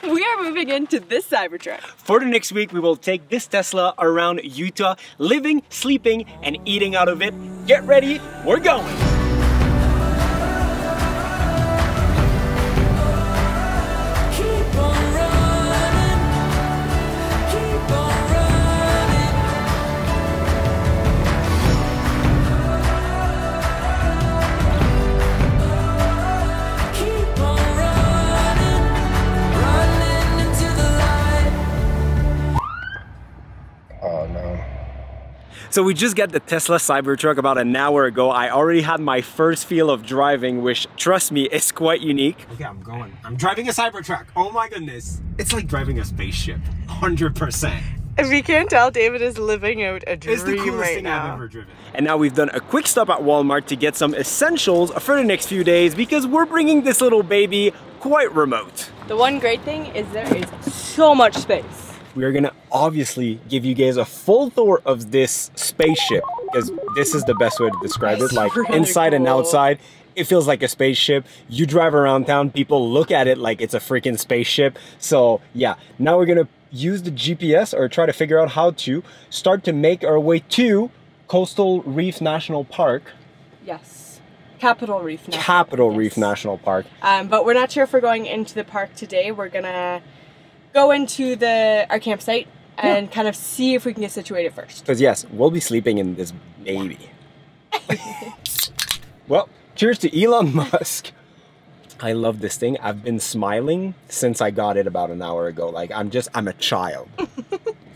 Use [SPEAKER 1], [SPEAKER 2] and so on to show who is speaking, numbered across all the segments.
[SPEAKER 1] We are moving into this Cybertruck.
[SPEAKER 2] For the next week, we will take this Tesla around Utah, living, sleeping, and eating out of it. Get ready, we're going! So we just got the Tesla Cybertruck about an hour ago. I already had my first feel of driving, which, trust me, is quite unique. Okay, I'm going. I'm driving a Cybertruck. Oh my goodness. It's like driving a spaceship, 100%.
[SPEAKER 1] If you can't tell, David is living out a dream
[SPEAKER 2] It's the coolest
[SPEAKER 1] right
[SPEAKER 2] thing
[SPEAKER 1] now.
[SPEAKER 2] I've ever driven. And now we've done a quick stop at Walmart to get some essentials for the next few days because we're bringing this little baby quite remote.
[SPEAKER 1] The one great thing is there is so much space.
[SPEAKER 2] We are gonna obviously give you guys a full tour of this spaceship because this is the best way to describe it. Like
[SPEAKER 1] really
[SPEAKER 2] inside and
[SPEAKER 1] cool.
[SPEAKER 2] outside, it feels like a spaceship. You drive around town, people look at it like it's a freaking spaceship. So yeah, now we're gonna use the GPS or try to figure out how to start to make our way to Coastal Reef National Park.
[SPEAKER 1] Yes. Capitol Reef National
[SPEAKER 2] Capitol Reef National Park.
[SPEAKER 1] But we're not sure if we're going into the park today. We're gonna go into our campsite and kind of see if we can get situated first.
[SPEAKER 2] Because yes, we'll be sleeping in this baby. Well, cheers to Elon Musk. I love this thing. I've been smiling since I got it about an hour ago. Like I'm a child.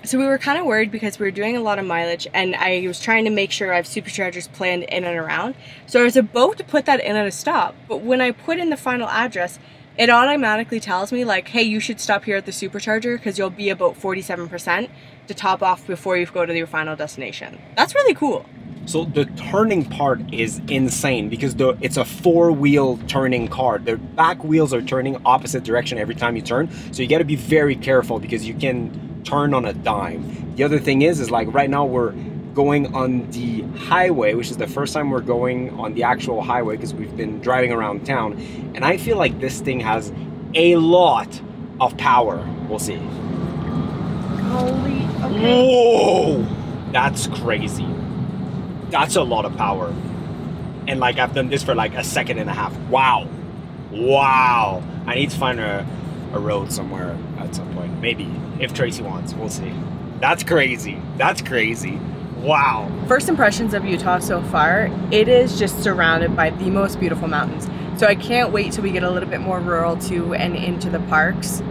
[SPEAKER 1] So we were kind of worried because we were doing a lot of mileage and I was trying to make sure I have superchargers planned in and around. So I was about to put that in at a stop, but when I put in the final address, it automatically tells me like, hey, you should stop here at the supercharger because you'll be about 47% to top off before you go to your final destination. That's really cool.
[SPEAKER 2] So the turning part is insane because it's a four-wheel turning car. The back wheels are turning opposite direction every time you turn. So you got to be very careful because you can turn on a dime. The other thing is like right now we're going on the highway, which is the first time we're going on the actual highway because we've been driving around town. And I feel like this thing has a lot of power. We'll see.
[SPEAKER 1] Holy, okay.
[SPEAKER 2] Whoa! That's crazy. That's a lot of power. And like I've done this for like a second and a half. Wow. Wow. I need to find a road somewhere at some point. Maybe. If Tracy wants. We'll see. That's crazy. That's crazy. Wow.
[SPEAKER 1] First impressions of Utah so far, it is just surrounded by the most beautiful mountains. So I can't wait till we get a little bit more rural too and into the parks.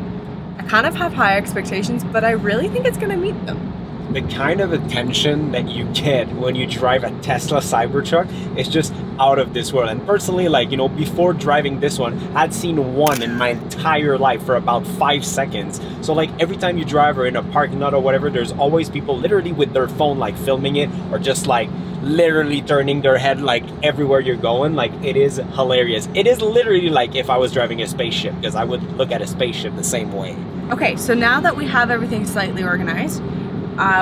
[SPEAKER 1] I kind of have high expectations, but I really think it's gonna meet them.
[SPEAKER 2] The kind of attention that you get when you drive a Tesla Cybertruck is just out of this world. And personally, like, you know, before driving this one, I'd seen one in my entire life for about 5 seconds. So like every time you drive or in a parking lot or whatever, there's always people literally with their phone like filming it or just like literally turning their head like everywhere you're going. Like it is hilarious. It is literally like if I was driving a spaceship because I would look at a spaceship the same way.
[SPEAKER 1] Okay, so now that we have everything slightly organized,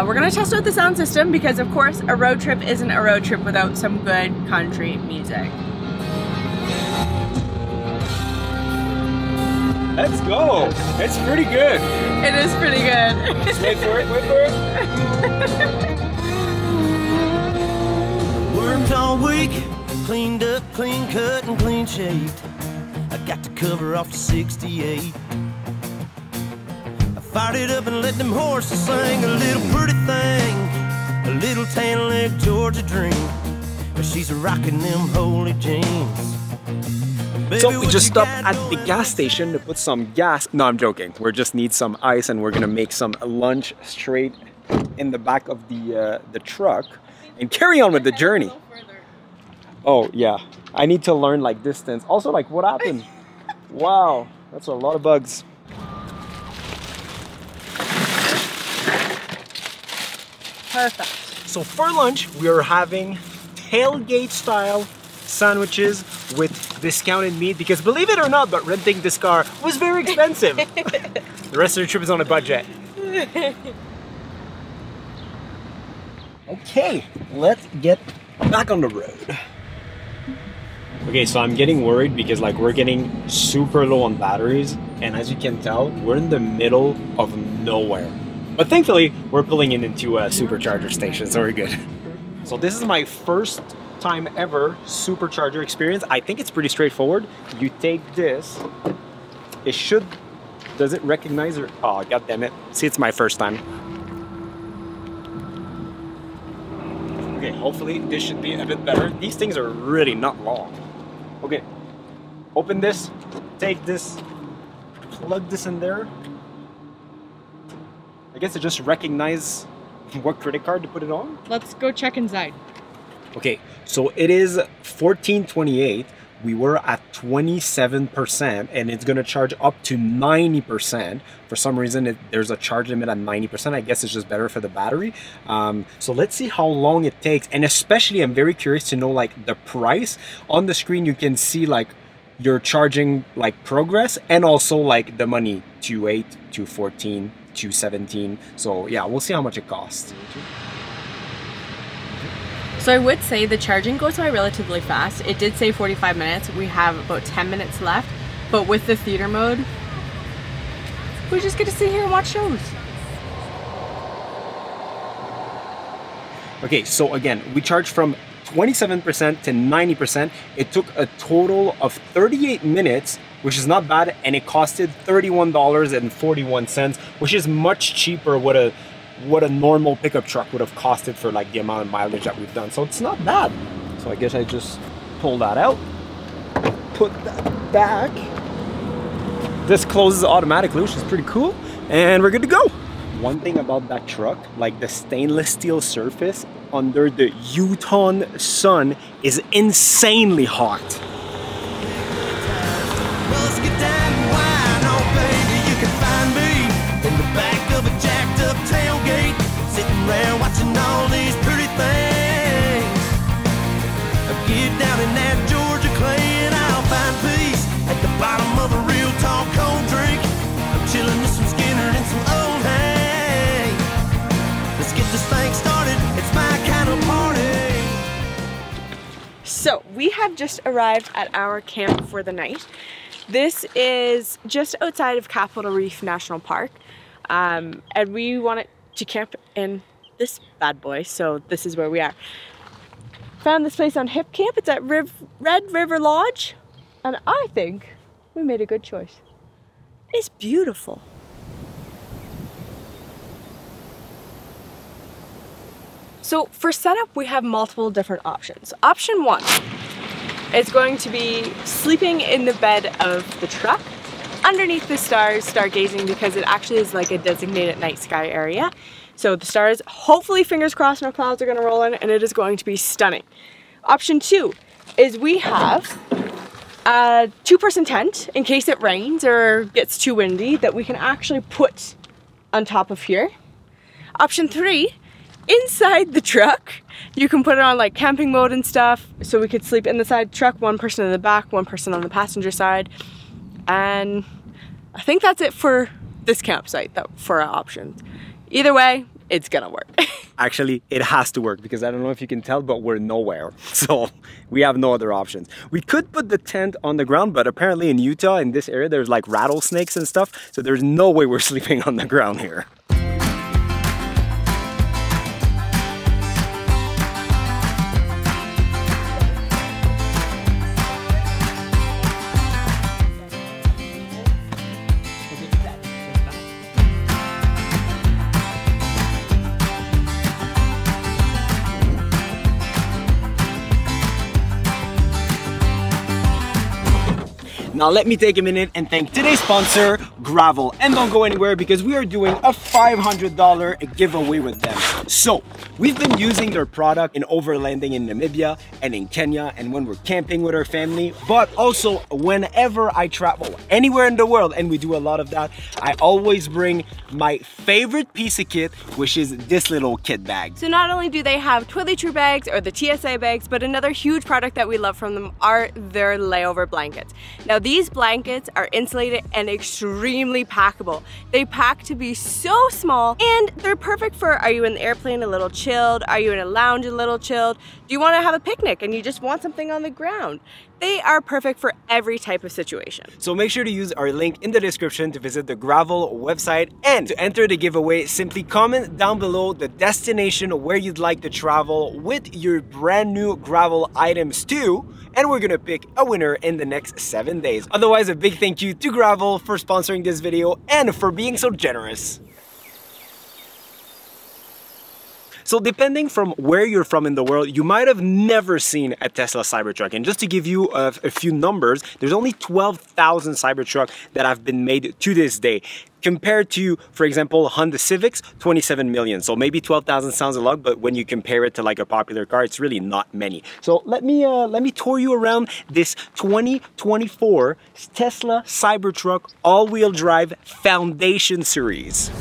[SPEAKER 1] we're gonna test out the sound system because of course a road trip isn't a road trip without some good country music.
[SPEAKER 2] Let's go. It's pretty good.
[SPEAKER 1] It is pretty good.
[SPEAKER 2] Wait for it, wait for it.
[SPEAKER 3] Worked all week, cleaned up, clean cut and clean shaved. I got to cover off the 68. Fired it up and let them horses sing a little pretty thing, a little tan leg Georgia dream, but she's rocking them holy jeans. Baby,
[SPEAKER 2] So we just stopped at the gas station to put some gas. No, I'm joking. We just need some ice and we're gonna make some lunch straight in the back of the truck and carry on with the journey. Oh yeah, I need to learn like distance. Also like what happened? Wow, that's a lot of bugs.
[SPEAKER 1] Perfect.
[SPEAKER 2] So for lunch, we are having tailgate style sandwiches with discounted meat because believe it or not, but renting this car was very expensive. The rest of the trip is on a budget. Okay, let's get back on the road. Okay, so I'm getting worried because like we're getting super low on batteries, and as you can tell, we're in the middle of nowhere. But thankfully, we're pulling in into a supercharger station, so we're good. So this is my first time ever supercharger experience. I think it's pretty straightforward. You take this, it should, does it recognize or, oh god damn it. See, it's my first time. Okay, hopefully this should be a bit better. These things are really not long. Okay, open this, take this, plug this in there. I guess it just recognizes what credit card to put it on.
[SPEAKER 1] Let's go check inside.
[SPEAKER 2] Okay, so it is 1428. We were at 27%, and it's gonna charge up to 90%. For some reason, there's a charge limit at 90%. I guess it's just better for the battery. So let's see how long it takes. And especially, I'm very curious to know like the price. On the screen, you can see like your charging like progress, and also like the money, 2.8, 2.14, 2.17. So yeah, we'll see how much it costs.
[SPEAKER 1] So I would say the charging goes by relatively fast. It did say 45 minutes. We have about 10 minutes left, but with the theater mode, we just get to sit here and watch shows.
[SPEAKER 2] Okay, so again, we charged from 27% to 90%. It took a total of 38 minutes, which is not bad, and it costed $31.41, which is much cheaper what a normal pickup truck would have costed for like the amount of mileage that we've done. So it's not bad. So I guess I just pull that out, put that back. This closes automatically, which is pretty cool, and we're good to go. One thing about that truck, like the stainless steel surface under the Utah sun is insanely hot.
[SPEAKER 3] Well, let's get down and wine, oh baby, you can find me in the back of a jacked up tailgate, sitting around watching all these pretty things. Get down in that Georgia clay and I'll find peace at the bottom of a real tall cold drink. I'm chilling with some Skinner and some old hay. Let's get this thing started, it's my kind of party.
[SPEAKER 1] So we have just arrived at our camp for the night. This is just outside of Capitol Reef National Park, and we wanted to camp in this bad boy, so this is where we are. Found this place on Hip Camp. It's at Red River Lodge, and I think we made a good choice. It's beautiful. So for setup, we have multiple different options. Option one is going to be sleeping in the bed of the truck underneath the stars, stargazing, because it actually is like a designated night sky area. So the stars, hopefully, fingers crossed, no clouds are gonna roll in, and it is going to be stunning. Option two is we have a two-person tent in case it rains or gets too windy that we can actually put on top of here. Option three, inside the truck, you can put it on like camping mode and stuff, so we could sleep in the side truck, one person in the back, one person on the passenger side. And I think that's it for this campsite, for our options. Either way, it's gonna work.
[SPEAKER 2] Actually, it has to work, because I don't know if you can tell, but we're nowhere. So we have no other options. We could put the tent on the ground, but apparently in Utah, in this area, there's like rattlesnakes and stuff. So there's no way we're sleeping on the ground here. Now let me take a minute and thank today's sponsor, Gravel. And don't go anywhere, because we are doing a $500 giveaway with them. So we've been using their product in overlanding in Namibia and in Kenya, and when we're camping with our family, but also whenever I travel anywhere in the world, and we do a lot of that, I always bring my favorite piece of kit, which is this little kit bag.
[SPEAKER 1] So not only do they have Twilly bags or the TSA bags, but another huge product that we love from them are their layover blankets. Now these blankets are insulated and extremely packable. They pack to be so small, and they're perfect for, are you in the airplane a little chilled? Are you in a lounge a little chilled? Do you want to have a picnic and you just want something on the ground? they are perfect for every type of situation.
[SPEAKER 2] So make sure to use our link in the description to visit the Gravel website, and to enter the giveaway, simply comment down below the destination where you'd like to travel with your brand new Gravel items too, and we're gonna pick a winner in the next 7 days. Otherwise, a big thank you to Gravel for sponsoring this video and for being so generous. So depending from where you're from in the world, you might have never seen a Tesla Cybertruck. And just to give you a few numbers, there's only 12,000 Cybertruck that have been made to this day. Compared to, for example, Honda Civics, 27 million. So maybe 12,000 sounds a lot, but when you compare it to like a popular car, it's really not many. So let me tour you around this 2024 Tesla Cybertruck all-wheel drive Foundation Series.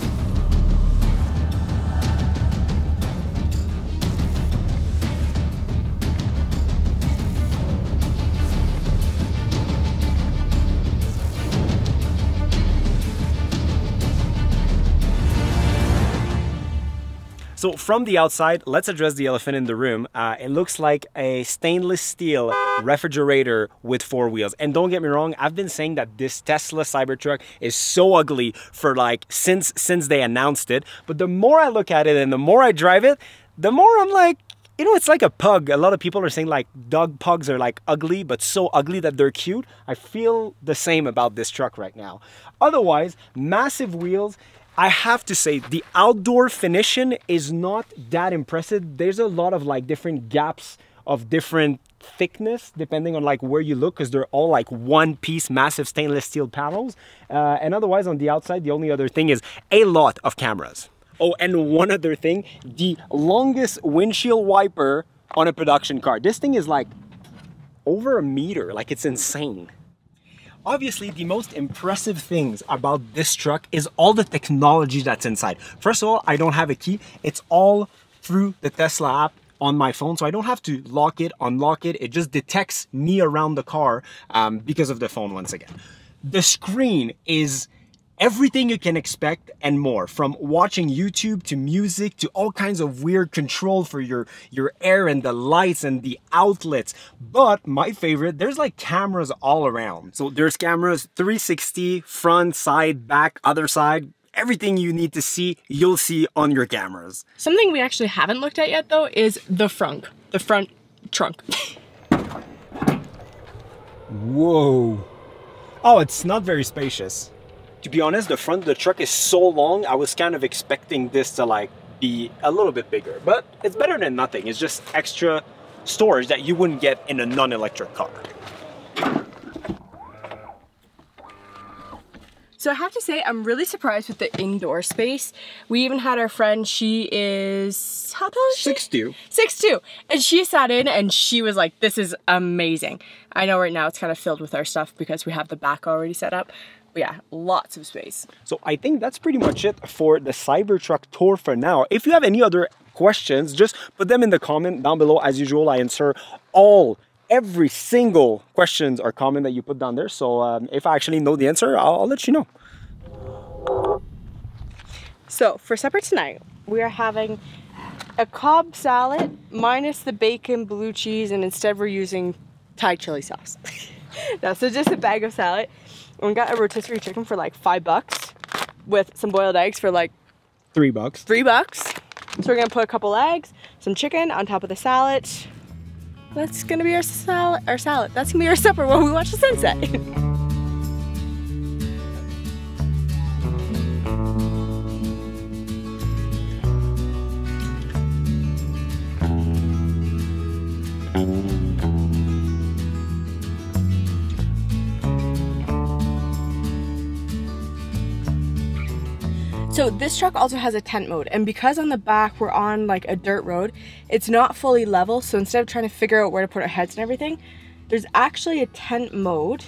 [SPEAKER 2] So from the outside, let's address the elephant in the room. It looks like a stainless steel refrigerator with 4 wheels. And don't get me wrong, I've been saying that this Tesla Cybertruck is so ugly for like since they announced it. But the more I look at it and the more I drive it, the more I'm like, you know, it's like a pug. A lot of people are saying like dog pugs are like ugly, but so ugly that they're cute. I feel the same about this truck right now. Otherwise, massive wheels. I have to say the outdoor finishing is not that impressive. There's a lot of like different gaps of different thickness depending on like where you look, because they're all like one piece massive stainless steel panels. And otherwise on the outside, the only other thing is a lot of cameras. Oh, and one other thing, the longest windshield wiper on a production car. This thing is like over a meter, like it's insane. Obviously, the most impressive things about this truck is all the technology that's inside. First of all, I don't have a key. It's all through the Tesla app on my phone, so I don't have to lock it, unlock it. It just detects me around the car because of the phone once again. The screen is everything you can expect and more, from watching YouTube to music to all kinds of weird control for your air and the lights and the outlets. But my favorite, there's like cameras all around. So there's cameras 360, front, side, back, other side. Everything you need to see, you'll see on your cameras.
[SPEAKER 1] Something we actually haven't looked at yet though is the front trunk.
[SPEAKER 2] Whoa. Oh, it's not very spacious. To be honest, the front of the truck is so long, I was kind of expecting this to like be a little bit bigger, but it's better than nothing. It's just extra storage that you wouldn't get in a non-electric car.
[SPEAKER 1] So I have to say, I'm really surprised with the indoor space. We even had our friend, she is, how tall is she?
[SPEAKER 2] 6'2".
[SPEAKER 1] 6'2". And she sat in and she was like, this is amazing. I know right now it's kind of filled with our stuff because we have the back already set up. But yeah, lots of space.
[SPEAKER 2] So I think that's pretty much it for the Cybertruck tour for now. If you have any other questions, just put them in the comment down below. As usual, I answer every single questions or comment that you put down there. So if I actually know the answer, I'll let you know.
[SPEAKER 1] So for supper tonight, we are having a Cobb salad minus the bacon, blue cheese, and instead we're using Thai chili sauce. No, so just a bag of salad. And we got a rotisserie chicken for like $5 with some boiled eggs for like
[SPEAKER 2] $3.
[SPEAKER 1] $3. So we're gonna put a couple eggs, some chicken on top of the salad. That's gonna be our salad. That's gonna be our supper while we watch the sunset. So this truck also has a tent mode, and because on the back we're on like a dirt road, it's not fully level, so instead of trying to figure out where to put our heads and everything, there's actually a tent mode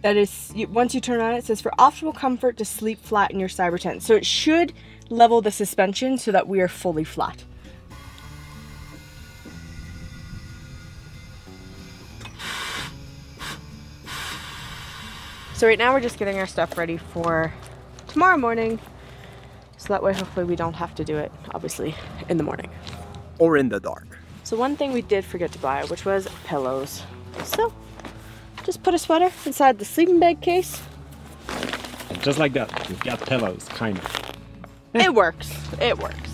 [SPEAKER 1] that is, once you turn on it says for optimal comfort to sleep flat in your cyber tent. So it should level the suspension so that we are fully flat. So right now we're just getting our stuff ready for tomorrow morning. So that way hopefully we don't have to do it, obviously, in the morning.
[SPEAKER 2] Or in the dark.
[SPEAKER 1] So one thing we did forget to buy, which was pillows. So Just put a sweater inside the sleeping bag case.
[SPEAKER 2] And just like that, we've got pillows, kind of.
[SPEAKER 1] It works. It works.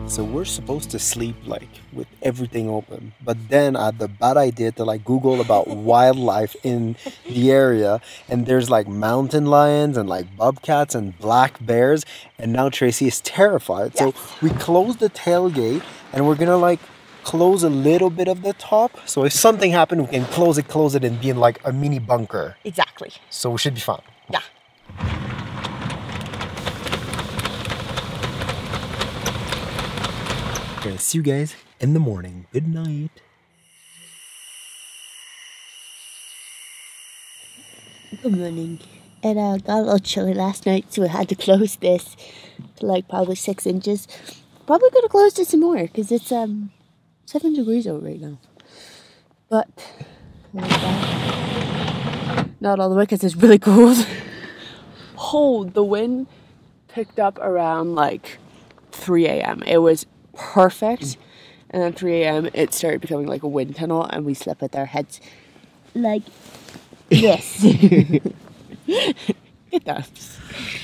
[SPEAKER 4] So we're supposed to sleep like with everything open, but then I had the bad idea to like Google about wildlife in the area, and there's like mountain lions and like bobcats and black bears, and now Tracy is terrified.
[SPEAKER 1] Yes.
[SPEAKER 4] So we closed the tailgate and we're gonna like close a little bit of the top, so if something happened we can close it and be in like a mini bunker.
[SPEAKER 1] Exactly.
[SPEAKER 4] So we should be fine.
[SPEAKER 1] Yeah.
[SPEAKER 4] Okay, see you guys in the morning. Good night.
[SPEAKER 5] Good morning. It got a little chilly last night, so we had to close this to like probably 6 inches. Probably gonna close it some more because it's 7 degrees out right now. But not all the way because it's really cold. Oh, the wind picked up around like 3 a.m. It was perfect, and then 3 a.m. it started becoming like a wind tunnel, and we slept with our heads like this. Get that.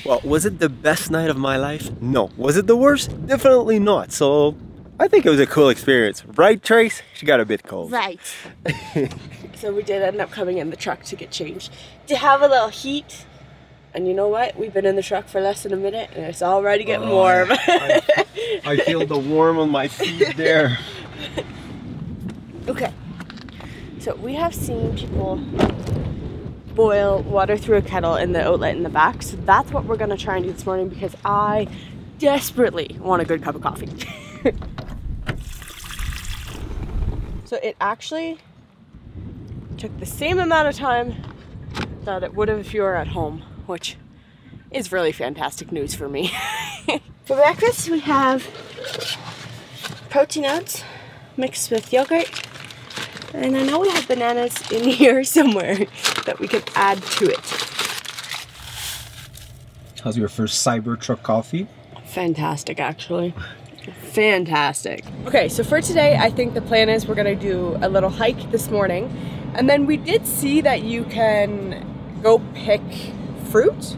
[SPEAKER 4] Well, was it the best night of my life? No. Was it the worst? Definitely not. So I think it was a cool experience. Right, Trace? She got a bit cold.
[SPEAKER 5] Right.
[SPEAKER 1] So we did end up coming in the truck to get changed, to have a little heat. And you know what? We've been in the truck for less than a minute and it's already getting warm.
[SPEAKER 4] I feel the warm on my feet there.
[SPEAKER 1] Okay. So we have seen people boil water through a kettle in the outlet in the back. So that's what we're going to try and do this morning because I desperately want a good cup of coffee. So it actually took the same amount of time that it would have if you were at home, which is really fantastic news for me. For breakfast, we have protein oats mixed with yogurt. And I know we have bananas in here somewhere that we could add to it.
[SPEAKER 2] How's your first Cybertruck coffee?
[SPEAKER 1] Fantastic, actually. Fantastic. Okay, so for today, I think the plan is we're gonna do a little hike this morning. And then we did see that you can go pick fruit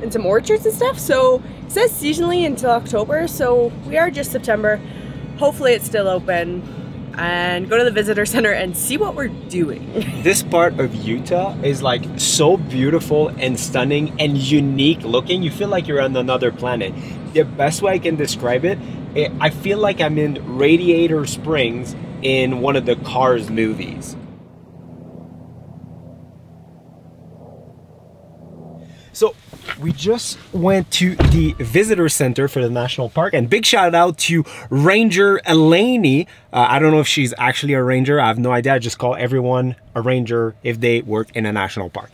[SPEAKER 1] in some orchards and stuff. So it says seasonally until October, so we are just September. Hopefully it's still open. And go to the visitor center and see what we're doing.
[SPEAKER 2] This part of Utah is like so beautiful and stunning and unique looking. You feel like you're on another planet. The best way I can describe it, I feel like I'm in Radiator Springs in one of the Cars movies. So we just went to the visitor center for the national park, and big shout out to Ranger Elaney. I don't know if she's actually a ranger. I have no idea. I just call everyone a ranger if they work in a national park.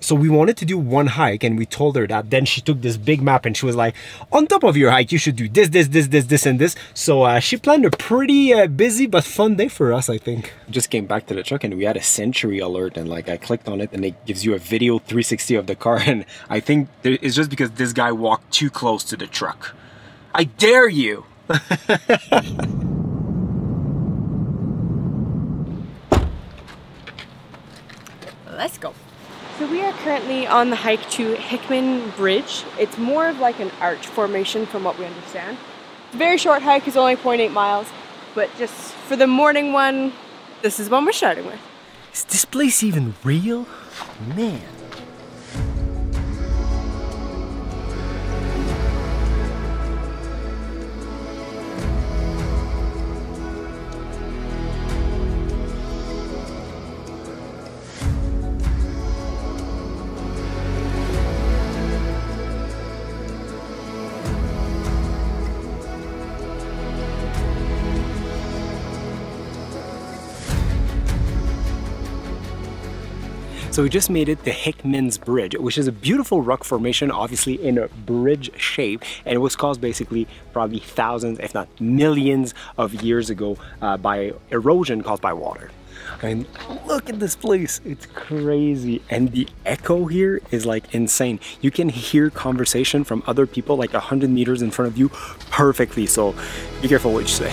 [SPEAKER 2] So we wanted to do one hike, and we told her that. Then she took this big map and she was like, on top of your hike, you should do this, this, this, this, this, and this. So she planned a pretty busy but fun day for us, I think. Just came back to the truck and we had a Century alert, and like I clicked on it and it gives you a video 360 of the car, and I think it's just because this guy walked too close to the truck. I dare you!
[SPEAKER 1] Let's go. So we are currently on the hike to Hickman Bridge. It's more of like an arch formation from what we understand. Very short hike, is only 0.8 miles, but just for the morning one, this is what we're starting with.
[SPEAKER 4] Is this place even real? Man.
[SPEAKER 2] So we just made it to Hickman's Bridge, which is a beautiful rock formation, obviously in a bridge shape, and it was caused basically probably thousands, if not millions of years ago by erosion caused by water. I mean, look at this place, it's crazy. And the echo here is like insane. You can hear conversation from other people like 100 meters in front of you perfectly, so be careful what you say.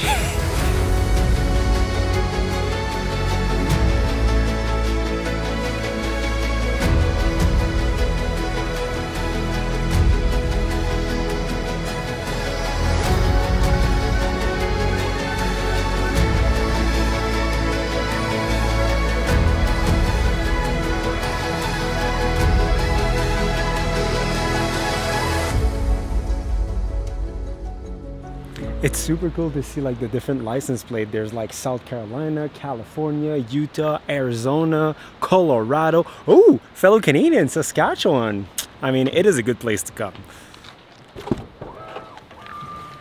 [SPEAKER 2] It's super cool to see like the different license plate. There's like South Carolina, California, Utah, Arizona, Colorado. Oh, fellow Canadian, Saskatchewan. I mean, it is a good place to come.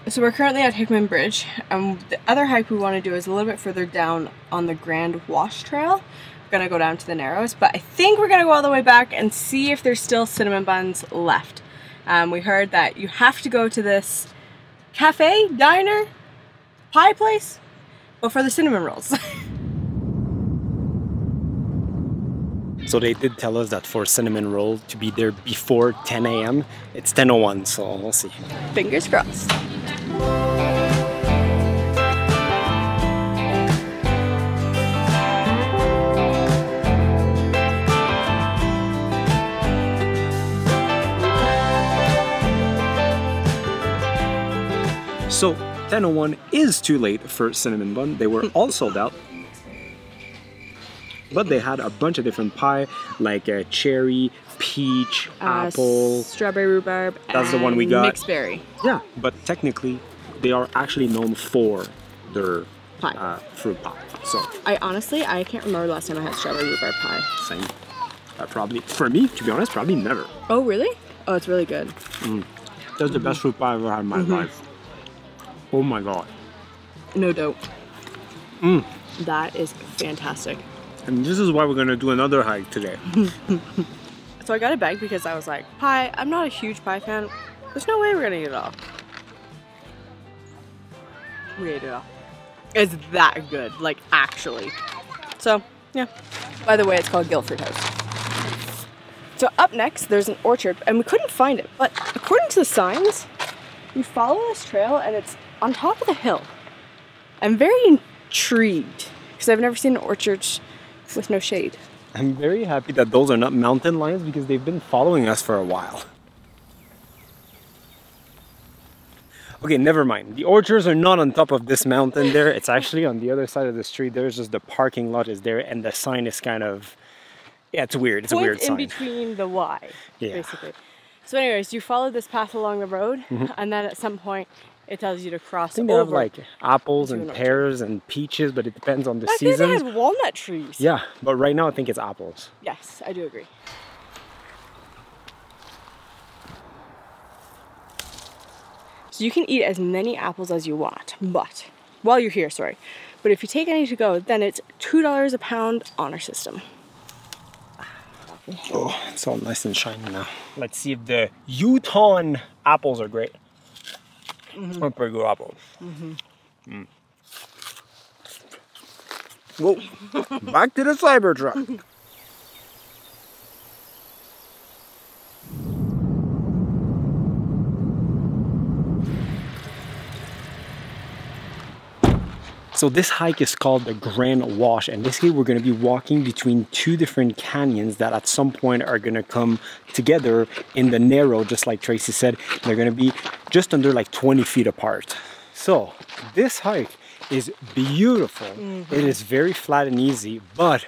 [SPEAKER 1] So we're currently at Hickman Bridge. The other hike we want to do is a little bit further down on the Grand Wash Trail. We're gonna go down to the Narrows, but I think we're gonna go all the way back and see if there's still cinnamon buns left. We heard that you have to go to this cafe, diner, pie place, but for the cinnamon rolls.
[SPEAKER 2] So they did tell us that for cinnamon roll to be there before 10 a.m. It's 10:01, so we'll see.
[SPEAKER 1] Fingers crossed.
[SPEAKER 2] So 10:01 is too late for cinnamon bun. They were all sold out. But they had a bunch of different pie, like cherry, peach, apple,
[SPEAKER 1] strawberry rhubarb,
[SPEAKER 2] that's the one we got.
[SPEAKER 1] Mixed berry.
[SPEAKER 2] Yeah, but technically they are actually known for their
[SPEAKER 1] Pie.
[SPEAKER 2] fruit pie. So
[SPEAKER 1] I can't remember the last time I had strawberry rhubarb pie.
[SPEAKER 2] same. Probably for me, to be honest, probably never.
[SPEAKER 1] Oh really? Oh, it's really good.
[SPEAKER 2] That's the best fruit pie I've ever had in my life. Oh my god.
[SPEAKER 1] No doubt. That is fantastic.
[SPEAKER 2] And this is why we're gonna do another hike today.
[SPEAKER 1] So I got a bag because I was like, pie, I'm not a huge pie fan. There's no way we're gonna eat it all. We ate it all. It's that good, like actually. So, yeah. By the way, it's called Guilford House. So up next, there's an orchard, and we couldn't find it, but according to the signs, you follow this trail and it's on top of the hill. I'm very intrigued because I've never seen an orchard with no shade.
[SPEAKER 2] I'm very happy that those are not mountain lions because they've been following us for a while. Okay, never mind. The orchards are not on top of this mountain there. It's actually on the other side of the street. There's just the parking lot is there and the sign is kind of, yeah, it's weird. It's a weird sign.
[SPEAKER 1] In between the Y,
[SPEAKER 2] Yeah.
[SPEAKER 1] basically. So anyways, you follow this path along the road and then at some point it tells you to cross
[SPEAKER 2] I think they
[SPEAKER 1] over.
[SPEAKER 2] have like apples
[SPEAKER 1] into
[SPEAKER 2] and
[SPEAKER 1] an
[SPEAKER 2] pears and peaches, but it depends on the
[SPEAKER 1] Back then they
[SPEAKER 2] seasons.
[SPEAKER 1] had walnut trees.
[SPEAKER 2] Yeah, but right now I think it's apples.
[SPEAKER 1] Yes, I do agree. So you can eat as many apples as you want, but while you're here, sorry. But if you take any to go, then it's $2 a pound honor system.
[SPEAKER 2] Oh, it's all nice and shiny now. Let's see if the Utah apples are great. They're pretty good apples. Whoa, back to the Cybertruck. So this hike is called the Grand Wash, and basically we're going to be walking between two different canyons that at some point are going to come together in the narrow, just like Tracy said. They're going to be just under like 20 feet apart. So this hike is beautiful. It is very flat and easy, but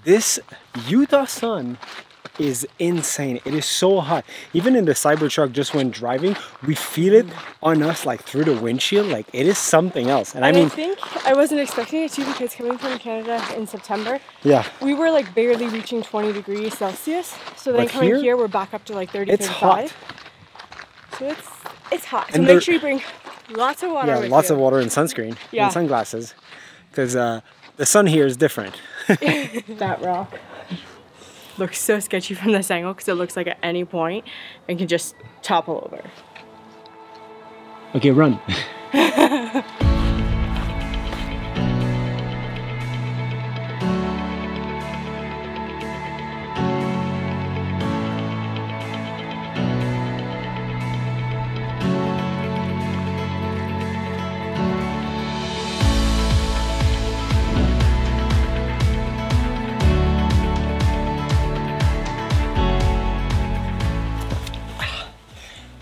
[SPEAKER 2] this Utah sun is insane. It is so hot. Even in the Cybertruck, just when driving, we feel it on us like through the windshield. Like it is something else. And I mean,
[SPEAKER 1] I think I wasn't expecting it too because coming from Canada in September,
[SPEAKER 2] yeah,
[SPEAKER 1] we were like barely reaching 20 degrees Celsius. So then
[SPEAKER 2] But
[SPEAKER 1] coming here, we're back up to like 30,
[SPEAKER 2] it's
[SPEAKER 1] 35.
[SPEAKER 2] hot.
[SPEAKER 1] So it's hot. So
[SPEAKER 2] And
[SPEAKER 1] make sure you bring lots of water.
[SPEAKER 2] Yeah,
[SPEAKER 1] with
[SPEAKER 2] lots
[SPEAKER 1] you.
[SPEAKER 2] of water and sunscreen
[SPEAKER 1] Yeah.
[SPEAKER 2] and sunglasses, because the sun here is different.
[SPEAKER 1] That rock. looks so sketchy from this angle because it looks like at any point it can just topple over.
[SPEAKER 2] Okay, run.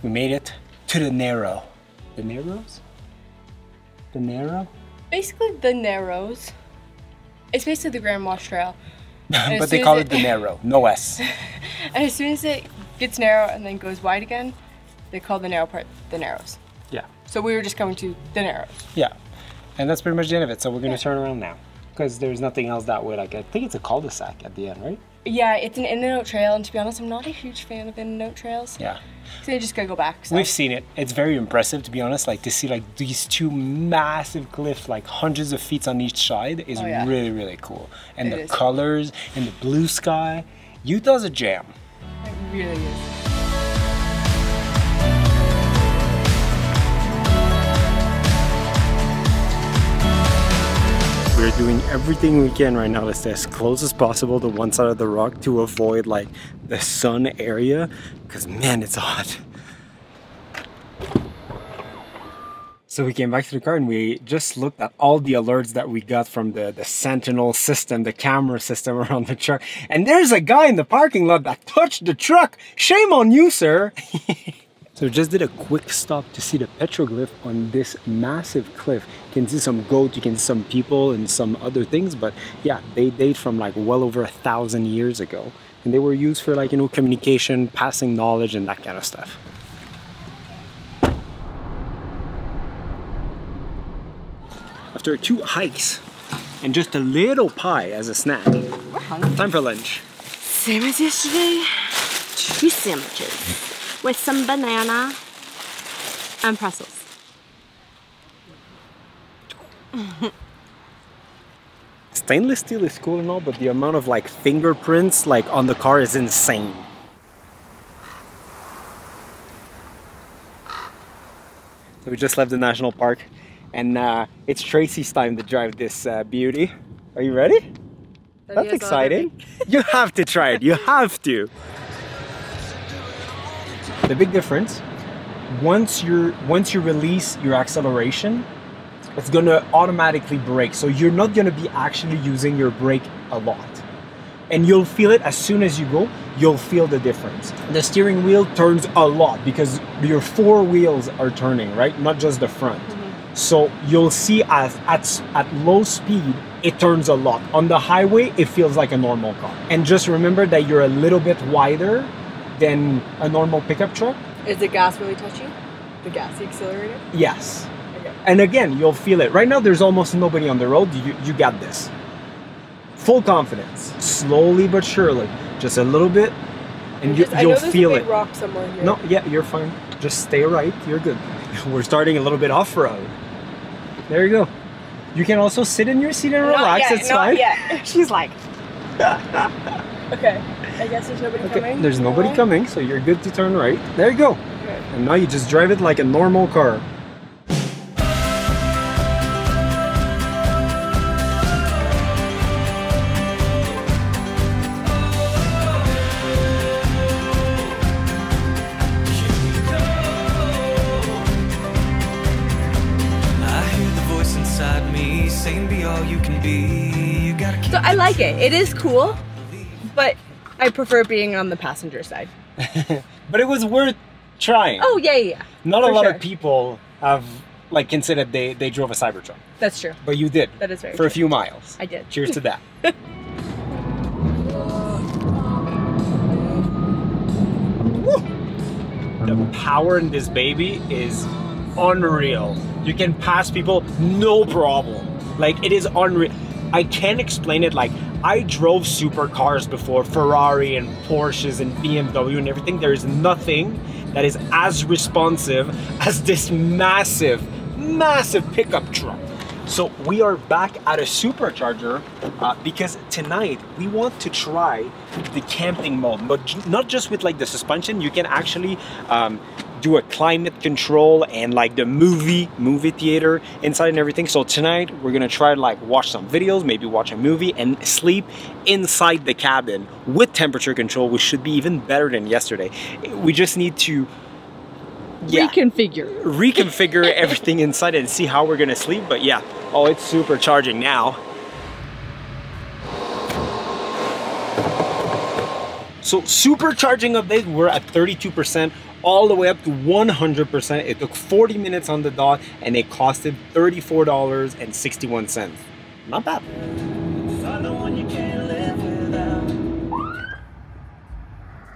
[SPEAKER 2] We made it to the Narrow. The Narrows? The Narrow?
[SPEAKER 1] Basically the Narrows. It's basically the Grand Wash Trail.
[SPEAKER 2] But they call it the Narrow, no S.
[SPEAKER 1] And as soon as it gets narrow and then goes wide again, they call the narrow part the Narrows.
[SPEAKER 2] Yeah.
[SPEAKER 1] So we were just coming to the Narrows.
[SPEAKER 2] Yeah. And that's pretty much the end of it. So we're gonna turn around now. Because there's nothing else that way. Like, I think it's a cul-de-sac at the end, right?
[SPEAKER 1] Yeah, it's an in and out trail, and to be honest, I'm not a huge fan of in and out trails.
[SPEAKER 2] Yeah.
[SPEAKER 1] So you just gotta go back. So.
[SPEAKER 2] We've seen it. It's very impressive, to be honest. Like, to see like these two massive cliffs, like hundreds of feet on each side, is really, really cool. And the colors and the blue sky. Utah's a jam.
[SPEAKER 1] It really is.
[SPEAKER 2] We're doing everything we can right now to stay as close as possible to one side of the rock to avoid like the sun area, because man, it's hot. So we came back to the car and we just looked at all the alerts that we got from the Sentinel system, the camera system around the truck. And there's a guy in the parking lot that touched the truck. Shame on you, sir. So we just did a quick stop to see the petroglyph on this massive cliff. You can see some goats, you can see some people and some other things, but yeah, they date from like well over 1,000 years ago. And they were used for like, you know, communication, passing knowledge and that kind of stuff. After 2 hikes and just a little pie as a snack, time for lunch.
[SPEAKER 1] Same as yesterday, 2 sandwiches. With some banana and pretzels.
[SPEAKER 2] Stainless steel is cool and all, but the amount of like fingerprints like on the car is insane. So we just left the national park and it's Tracey's time to drive this beauty. Are you ready? That's exciting. You have to try it, you have to. The big difference, once you release your acceleration, it's gonna automatically brake. So you're not gonna be actually using your brake a lot. And you'll feel it as soon as you go, you'll feel the difference. The steering wheel turns a lot because your 4 wheels are turning, right? Not just the front. So you'll see at low speed, it turns a lot. On the highway, it feels like a normal car. And just remember that you're a little bit wider than a normal pickup truck.
[SPEAKER 1] Is the gas really touchy? The gas, the accelerator?
[SPEAKER 2] Yes. Okay. And again, you'll feel it. Right now, there's almost nobody on the road. You got this. Full confidence. Slowly but surely. Just a little bit, and you'll feel it.
[SPEAKER 1] Rock somewhere here.
[SPEAKER 2] No, yeah, you're fine. Just stay right. You're good. We're starting a little bit off-road. There you go. You can also sit in your seat and relax. It's fine.
[SPEAKER 1] She's like. Okay. I guess there's nobody coming.
[SPEAKER 2] There's nobody coming, so you're good to turn right. There you go. Okay. And now you just drive it like a normal car.
[SPEAKER 1] So I like it. It is cool, but I prefer being on the passenger side.
[SPEAKER 2] But it was worth trying.
[SPEAKER 1] Oh, yeah.
[SPEAKER 2] Not a lot of people have like considered they drove a Cybertruck.
[SPEAKER 1] That's true.
[SPEAKER 2] But you did.
[SPEAKER 1] That is very
[SPEAKER 2] For
[SPEAKER 1] true.
[SPEAKER 2] a few miles.
[SPEAKER 1] I did.
[SPEAKER 2] Cheers to that. The power in this baby is unreal. You can pass people no problem. Like, it is unreal. I can't explain it. Like, I drove supercars before, Ferrari and Porsches and BMW and everything. There is nothing that is as responsive as this massive pickup truck. So we are back at a supercharger because tonight we want to try the camping mode, but not just with like the suspension. You can actually do a climate control and like the movie theater inside and everything. So tonight we're gonna try to like watch some videos, maybe watch a movie and sleep inside the cabin with temperature control, which should be even better than yesterday. We just need to reconfigure everything inside and see how we're gonna sleep. But yeah, oh, it's supercharging now. So supercharging update, we're at 32% all the way up to 100%. It took 40 minutes on the dot and it costed $34.61. Not bad.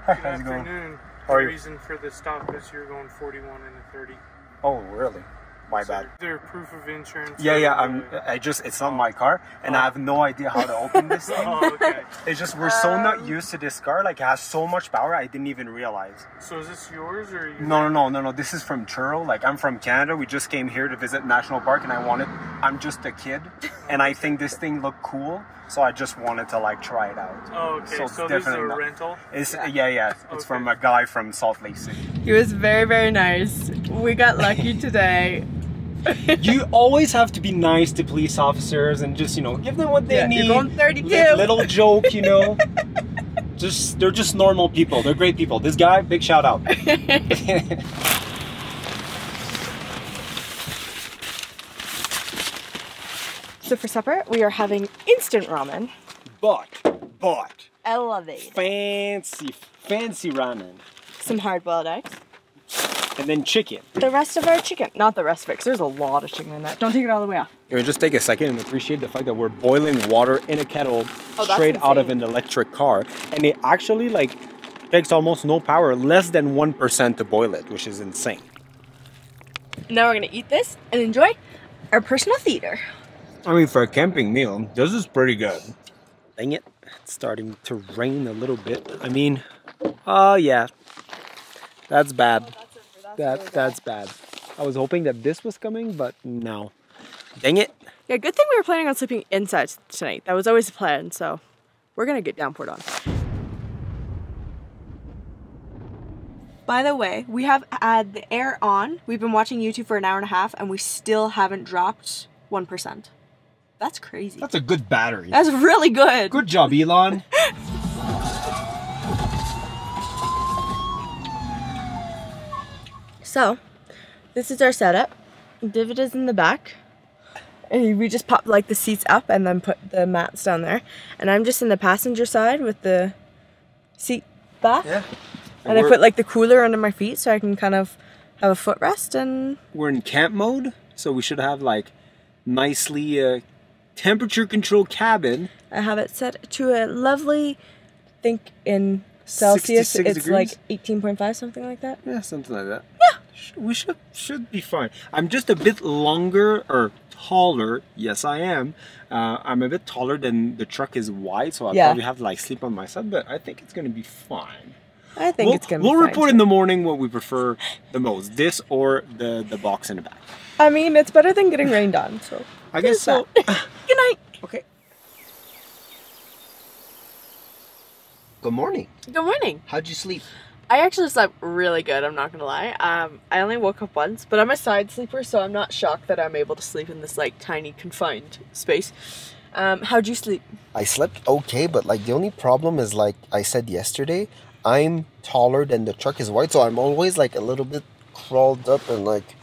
[SPEAKER 2] Hi, how's it going?
[SPEAKER 6] Afternoon.
[SPEAKER 2] How are
[SPEAKER 6] The
[SPEAKER 2] you?
[SPEAKER 6] reason for the stop is you're going 41 and a 30.
[SPEAKER 2] Oh, really? My bad.
[SPEAKER 6] Their proof of insurance.
[SPEAKER 2] Yeah, it's not my car, and I have no idea how to open this thing.
[SPEAKER 6] Oh, okay.
[SPEAKER 2] It's just, we're so not used to this car, like it has so much power, I didn't even realize.
[SPEAKER 6] So is this yours or you?
[SPEAKER 2] No, this is from Churro. Like, I'm from Canada, we just came here to visit National Park, and I'm just a kid, and I think this thing looked cool, so I just wanted to like try it out.
[SPEAKER 6] Oh, okay.
[SPEAKER 2] it's
[SPEAKER 6] So this is a
[SPEAKER 2] definitely not-
[SPEAKER 6] rental?
[SPEAKER 2] It's It's from a guy from Salt Lake City.
[SPEAKER 1] He was very, very nice. We got lucky today.
[SPEAKER 2] You always have to be nice to police officers and just, you know, give them what they need.
[SPEAKER 1] You're going 32.
[SPEAKER 2] Little joke, you know. They're just normal people. They're great people. This guy, big shout out.
[SPEAKER 1] So for supper, we are having instant ramen.
[SPEAKER 2] But
[SPEAKER 1] Elevated.
[SPEAKER 2] fancy ramen.
[SPEAKER 1] Some hard-boiled eggs.
[SPEAKER 2] And then chicken.
[SPEAKER 1] The rest of our chicken. Not the rest of it, because there's a lot of chicken in that. Don't take it all the way off.
[SPEAKER 2] Can we just take a second and appreciate the fact that we're boiling water in a kettle
[SPEAKER 1] that's
[SPEAKER 2] straight out of
[SPEAKER 1] insane.
[SPEAKER 2] an electric car. And it actually like takes almost no power, less than 1% to boil it, which is insane.
[SPEAKER 1] Now we're gonna eat this and enjoy our personal theater.
[SPEAKER 2] I mean, for a camping meal, this is pretty good. Dang it, it's starting to rain a little bit. I mean, oh yeah, that's bad. That's bad. I was hoping that this was coming, but no. Dang it.
[SPEAKER 1] Yeah, good thing we were planning on sleeping inside tonight. That was always the plan, so we're gonna get downpoured on. By the way, we have had the air on. We've been watching YouTube for an hour and a half, and we still haven't dropped 1%. That's crazy.
[SPEAKER 2] That's a good battery.
[SPEAKER 1] That's really good.
[SPEAKER 2] Good job, Elon.
[SPEAKER 1] So, this is our setup. Divot is in the back. And we just pop like the seats up and then put the mats down there. And I'm just in the passenger side with the seat back.
[SPEAKER 2] Yeah.
[SPEAKER 1] And I put like the cooler under my feet so I can kind of have a footrest. And
[SPEAKER 2] we're in camp mode, so we should have like nicely temperature controlled cabin.
[SPEAKER 1] I have it set to a lovely, I think in Celsius,
[SPEAKER 2] 66
[SPEAKER 1] it's
[SPEAKER 2] degrees?
[SPEAKER 1] like 18.5, something like that.
[SPEAKER 2] Yeah, something like that.
[SPEAKER 1] Yeah.
[SPEAKER 2] We should be fine. I'm just a bit longer or taller. Yes, I am. I'm a bit taller than the truck is wide, so I'll probably have to like sleep on my side, but I think it's gonna be fine.
[SPEAKER 1] I think it's gonna be fine.
[SPEAKER 2] We'll report in the morning what we prefer the most, this or the box in the back.
[SPEAKER 1] I mean, it's better than getting rained on, so.
[SPEAKER 2] I guess so.
[SPEAKER 1] Good night.
[SPEAKER 2] Okay. Good morning.
[SPEAKER 1] Good morning.
[SPEAKER 2] How'd you sleep?
[SPEAKER 1] I actually slept really good, I'm not gonna lie. I only woke up once, but I'm a side sleeper, so I'm not shocked that I'm able to sleep in this like tiny confined space. How'd you sleep?
[SPEAKER 4] I slept okay, but like the only problem is, like I said yesterday, I'm taller than the truck is wide, so I'm always like a little bit crawled up in like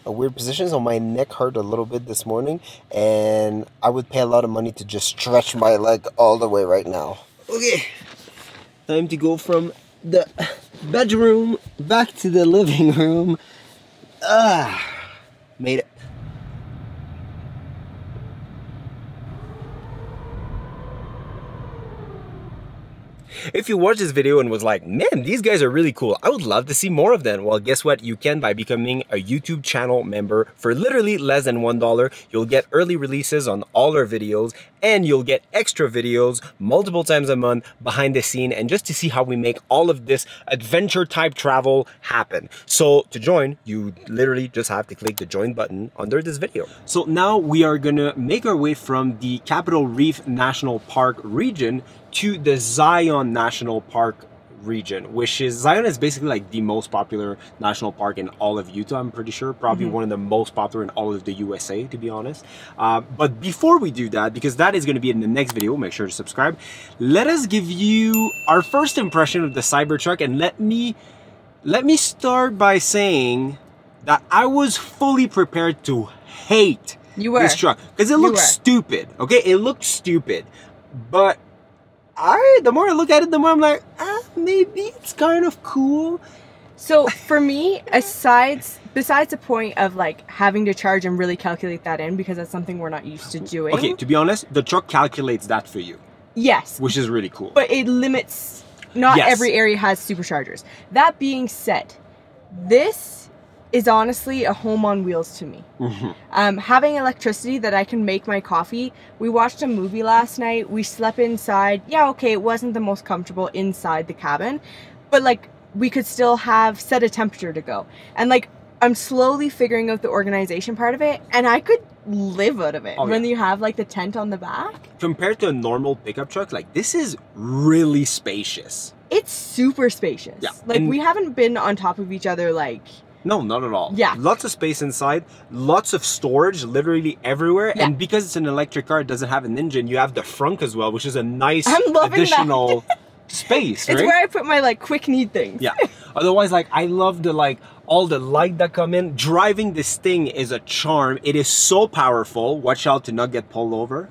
[SPEAKER 4] a weird position, so my neck hurt a little bit this morning, and I would pay a lot of money to just stretch my leg all the way right now.
[SPEAKER 2] Okay. Time to go from the bedroom back to the living room. Made it. If you watched this video and was like, man, these guys are really cool, I would love to see more of them. Well, guess what? You can by becoming a YouTube channel member for literally less than $1. You'll get early releases on all our videos, and you'll get extra videos multiple times a month behind the scene, and just to see how we make all of this adventure type travel happen. So to join, you literally just have to click the join button under this video. So now we are gonna make our way from the Capitol Reef National Park region to the Zion National Park region, which is, Zion is basically like the most popular national park in all of Utah, I'm pretty sure. Probably one of the most popular in all of the USA, to be honest. But before we do that, because that is going to be in the next video, make sure to subscribe. Let us give you our first impression of the Cybertruck, and let me start by saying that I was fully prepared to hate this truck because it looks stupid. Okay, it looks stupid, but the more I look at it, the more I'm like, maybe it's kind of cool.
[SPEAKER 1] So for me, besides the point of like having to charge and really calculate that in, because that's something we're not used to doing.
[SPEAKER 2] Okay, to be honest, the truck calculates that for you.
[SPEAKER 1] Yes.
[SPEAKER 2] Which is really cool.
[SPEAKER 1] But it limits, not every area has superchargers. That being said, this is honestly a home on wheels to me. Having electricity that I can make my coffee. We watched a movie last night. We slept inside. Yeah, okay, it wasn't the most comfortable inside the cabin, but like we could still set a temperature to go. And like I'm slowly figuring out the organization part of it, and I could live out of it when you have like the tent on the back.
[SPEAKER 2] Compared to a normal pickup truck, like this is really spacious.
[SPEAKER 1] It's super spacious. Yeah. Like we haven't been on top of each other like...
[SPEAKER 2] No, not at all.
[SPEAKER 1] Yeah.
[SPEAKER 2] Lots of space inside, lots of storage literally everywhere. Yeah. And because it's an electric car, it doesn't have an engine, you have the frunk as well, which is a nice additional space, right?
[SPEAKER 1] It's where I put my like quick need things.
[SPEAKER 2] Yeah. Otherwise, like I love the like all the light that come in. Driving this thing is a charm. It is so powerful. Watch out to not get pulled over.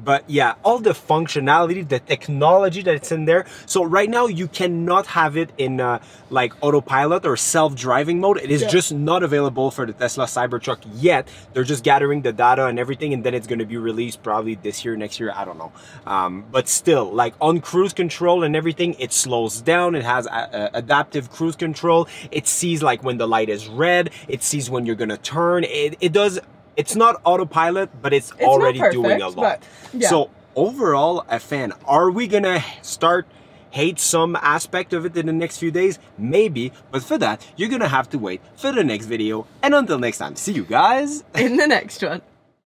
[SPEAKER 2] But yeah, all the functionality, the technology that's in there. So right now you cannot have it in like autopilot or self-driving mode. It is just not available for the Tesla Cybertruck yet. They're just gathering the data and everything, and then it's going to be released probably this year, next year, I don't know. But still, like on cruise control and everything, it slows down. It has adaptive cruise control. It sees like when the light is red. It sees when you're going to turn. It does... It's not autopilot, but it's already doing a lot. Yeah. So overall, a fan. Are we gonna start hate some aspect of it in the next few days? Maybe, but for that, you're gonna have to wait for the next video. And until next time, see you guys
[SPEAKER 1] in the next one.